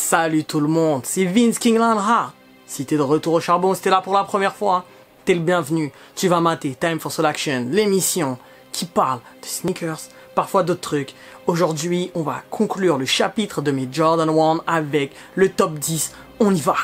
Salut tout le monde, c'est Vince King Lionheart. Si t'es de retour au charbon, si t'es là pour la première fois, t'es le bienvenu. Tu vas mater Time for Selection, l'émission qui parle de sneakers, parfois d'autres trucs. Aujourd'hui, on va conclure le chapitre de mes Jordan 1 avec le top 10. On y va!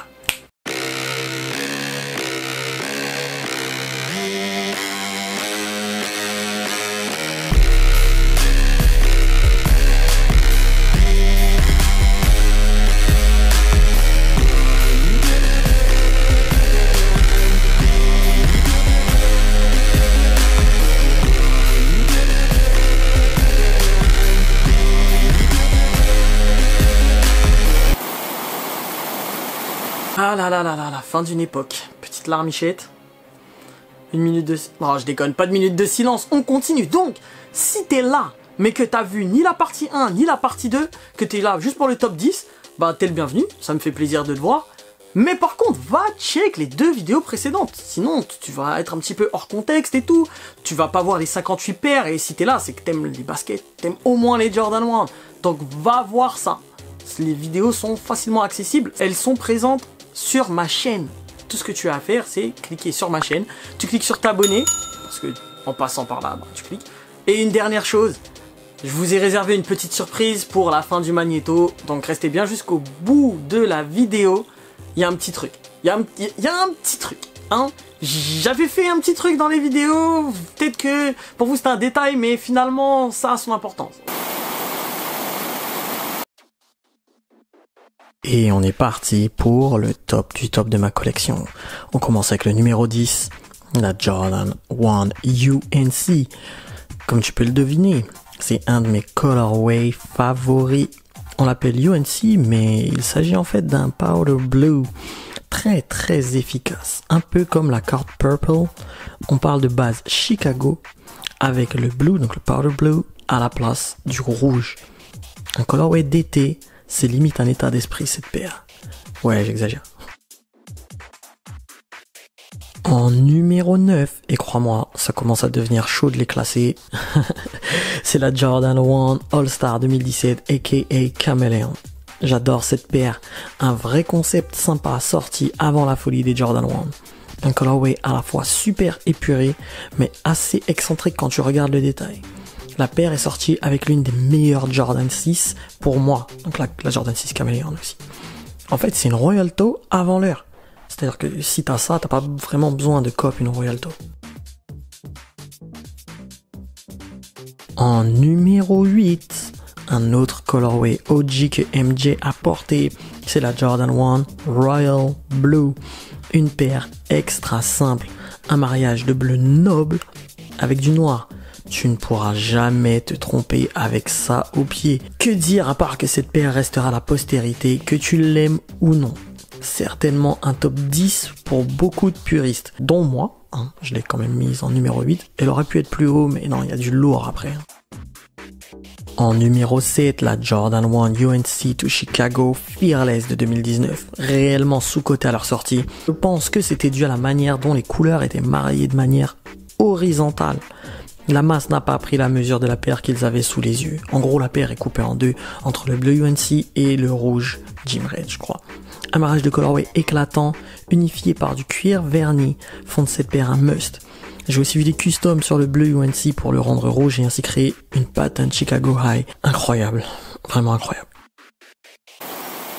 Ah là là là là, la fin d'une époque. Petite larmichette. Une minute de... Non, je déconne, pas de minute de silence, on continue. Donc, si t'es là, mais que t'as vu ni la partie 1, ni la partie 2, que t'es là juste pour le top 10, bah t'es le bienvenu, ça me fait plaisir de te voir. Mais par contre, va check les 2 vidéos précédentes. Sinon, tu vas être un petit peu hors contexte et tout. Tu vas pas voir les 58 paires, et si t'es là, c'est que t'aimes les baskets, t'aimes au moins les Jordan 1. Donc, va voir ça. Les vidéos sont facilement accessibles, elles sont présentes sur ma chaîne. Tout ce que tu as à faire, c'est cliquer sur ma chaîne. Tu cliques sur t'abonner, parce que en passant par là, bah, tu cliques. Et une dernière chose, je vous ai réservé une petite surprise pour la fin du magnéto. Donc restez bien jusqu'au bout de la vidéo. Il y a un petit truc. Il y a un petit truc. Hein. J'avais fait un petit truc dans les vidéos. Peut-être que pour vous c'est un détail, mais finalement ça a son importance. Et on est parti pour le top du top de ma collection. On commence avec le numéro 10, la Jordan 1 UNC. Comme tu peux le deviner, c'est un de mes colorways favoris. On l'appelle UNC, mais il s'agit en fait d'un powder blue très efficace. Un peu comme la carte purple. On parle de base Chicago avec le blue, donc le powder blue, à la place du rouge. Un colorway d'été. C'est limite un état d'esprit cette paire. Ouais, j'exagère. En numéro 9, et crois-moi, ça commence à devenir chaud de les classer, c'est la Jordan 1 All-Star 2017 aka Chameleon. J'adore cette paire, un vrai concept sympa sorti avant la folie des Jordan 1. Un colorway à la fois super épuré, mais assez excentrique quand tu regardes le détail. La paire est sortie avec l'une des meilleures Jordan 6 pour moi. Donc la Jordan 6 Chameleon aussi. En fait, c'est une Royal Toe avant l'heure. C'est-à-dire que si t'as ça, t'as pas vraiment besoin de cop une Royal Toe. En numéro 8, un autre colorway OG que MJ a porté, c'est la Jordan 1 Royal Blue. Une paire extra simple, un mariage de bleu noble avec du noir. Tu ne pourras jamais te tromper avec ça au pied. Que dire à part que cette paire restera à la postérité, que tu l'aimes ou non. Certainement un top 10 pour beaucoup de puristes, dont moi. Hein, je l'ai quand même mise en numéro 8. Elle aurait pu être plus haut, mais non, il y a du lourd après. En numéro 7, la Jordan 1 UNC to Chicago Fearless de 2019. Réellement sous-cotée à leur sortie. Je pense que c'était dû à la manière dont les couleurs étaient mariées de manière horizontale. La masse n'a pas pris la mesure de la paire qu'ils avaient sous les yeux. En gros, la paire est coupée en deux, entre le bleu UNC et le rouge Jim Red, je crois. Un mariage de colorway éclatant, unifié par du cuir verni, font de cette paire un must. J'ai aussi vu des customs sur le bleu UNC pour le rendre rouge et ainsi créer une pattern Chicago High. Incroyable, vraiment incroyable.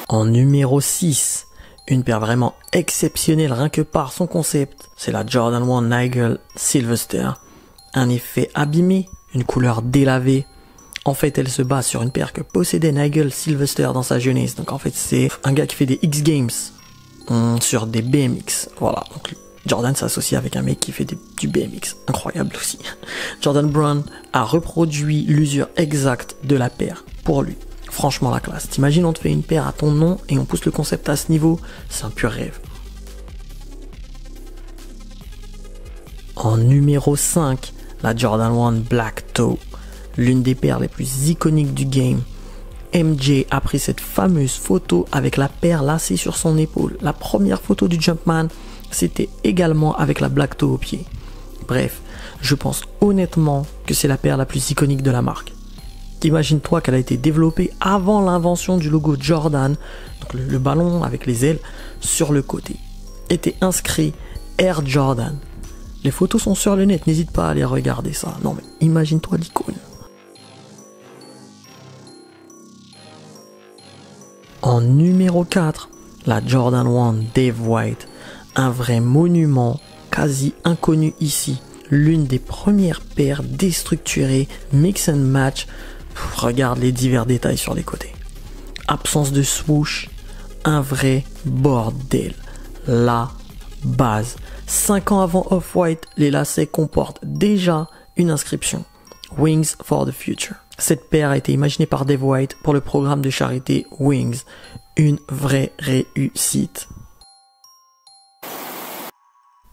En numéro 6, une paire vraiment exceptionnelle rien que par son concept, c'est la Jordan 1 Nigel Sylvester. Un effet abîmé, une couleur délavée. En fait, elle se base sur une paire que possédait Nigel Sylvester dans sa jeunesse. Donc en fait, c'est un gars qui fait des X Games sur des BMX. Voilà, donc Jordan s'associe avec un mec qui fait du BMX. Incroyable aussi. Jordan Brand a reproduit l'usure exacte de la paire pour lui. Franchement, la classe. T'imagines, on te fait une paire à ton nom et on pousse le concept à ce niveau. C'est un pur rêve. En numéro 5, la Jordan 1 Black Toe, l'une des paires les plus iconiques du game. MJ a pris cette fameuse photo avec la paire lacée sur son épaule. La première photo du Jumpman, c'était également avec la Black Toe au pied. Bref, je pense honnêtement que c'est la paire la plus iconique de la marque. Imagine-toi qu'elle a été développée avant l'invention du logo Jordan, donc le ballon avec les ailes sur le côté, était inscrit Air Jordan. Les photos sont sur le net, n'hésite pas à aller regarder ça. Non mais imagine-toi l'icône. En numéro 4, la Jordan 1 Dave White, un vrai monument quasi inconnu ici. L'une des premières paires déstructurées, mix and match. Regarde les divers détails sur les côtés. Absence de swoosh, un vrai bordel. La base. 5 ans avant Off-White, les lacets comportent déjà une inscription. Wings for the Future. Cette paire a été imaginée par Dave White pour le programme de charité Wings. Une vraie réussite.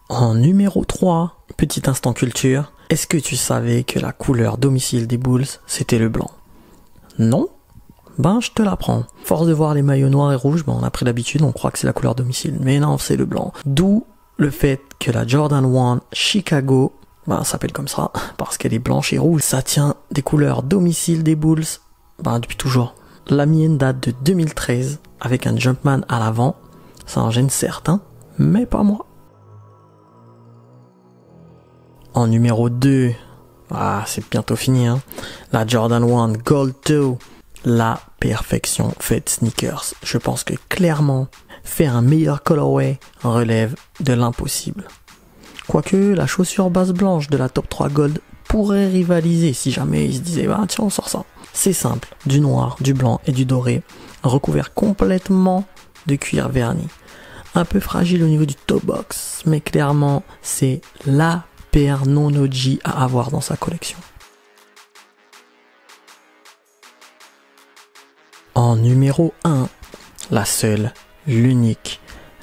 En numéro 3, petit instant culture, est-ce que tu savais que la couleur domicile des Bulls, c'était le blanc? Non? Ben, je te l'apprends. Force de voir les maillots noirs et rouges, ben, on a pris l'habitude, on croit que c'est la couleur domicile. Mais non, c'est le blanc. D'où le fait que la Jordan 1 Chicago, ben, s'appelle comme ça, parce qu'elle est blanche et rouge. Ça tient des couleurs domicile des Bulls, ben, depuis toujours. La mienne date de 2013, avec un Jumpman à l'avant. Ça en gêne certains, mais pas moi. En numéro 2, c'est bientôt fini, hein. La Jordan 1 Gold 2, la perfection faite sneakers. Je pense que clairement, faire un meilleur colorway relève de l'impossible. Quoique la chaussure base blanche de la Top 3 Gold pourrait rivaliser si jamais ils se disaient tiens on sort ça. C'est simple, du noir, du blanc et du doré, recouvert complètement de cuir verni. Un peu fragile au niveau du toe box, mais clairement c'est la paire non OG à avoir dans sa collection. En numéro 1, la seule, l'unique,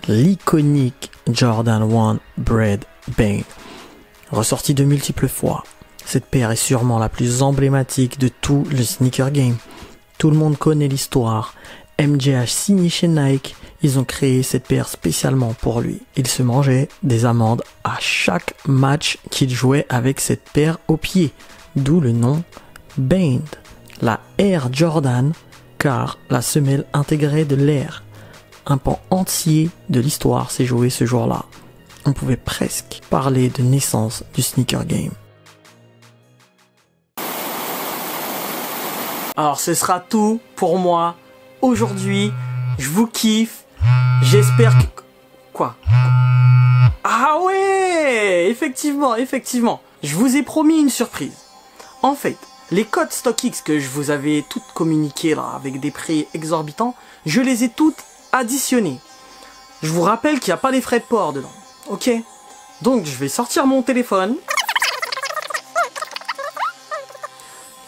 l'iconique Jordan 1 Bread Bane. Ressortie de multiples fois, cette paire est sûrement la plus emblématique de tout le sneaker game. Tout le monde connaît l'histoire. MJ a signé chez Nike, ils ont créé cette paire spécialement pour lui. Il se mangeait des amendes à chaque match qu'il jouait avec cette paire au pied. D'où le nom Bane. La Air Jordan, car la semelle intégrait de l'air. Un pan entier de l'histoire s'est joué ce jour-là. On pouvait presque parler de naissance du sneaker game. Alors ce sera tout pour moi aujourd'hui. Je vous kiffe. J'espère que... Quoi? Ah ouais, effectivement. Je vous ai promis une surprise. En fait, les codes StockX que je vous avais toutes communiquées là, avec des prix exorbitants, je les ai toutes additionnés. Je vous rappelle qu'il n'y a pas les frais de port dedans. Ok? Donc je vais sortir mon téléphone.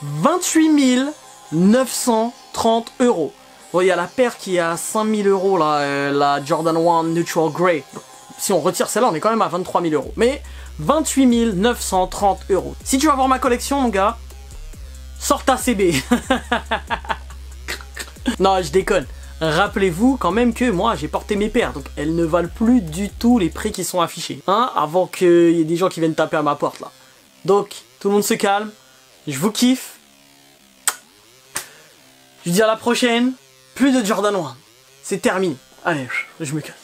28 930 €. Bon, il y a la paire qui est à 5 000 € là, la Jordan 1 Neutral Grey. Si on retire celle-là, on est quand même à 23 000 €. Mais 28 930 €. Si tu vas voir ma collection, mon gars, sors ta CB. Non, je déconne. Rappelez-vous quand même que moi, j'ai porté mes paires. Donc, elles ne valent plus du tout les prix qui sont affichés. Hein, avant qu'il y ait des gens qui viennent taper à ma porte, là. Donc, tout le monde se calme. Je vous kiffe. Je vous dis à la prochaine. Plus de Jordan 1. C'est terminé. Allez, je me casse.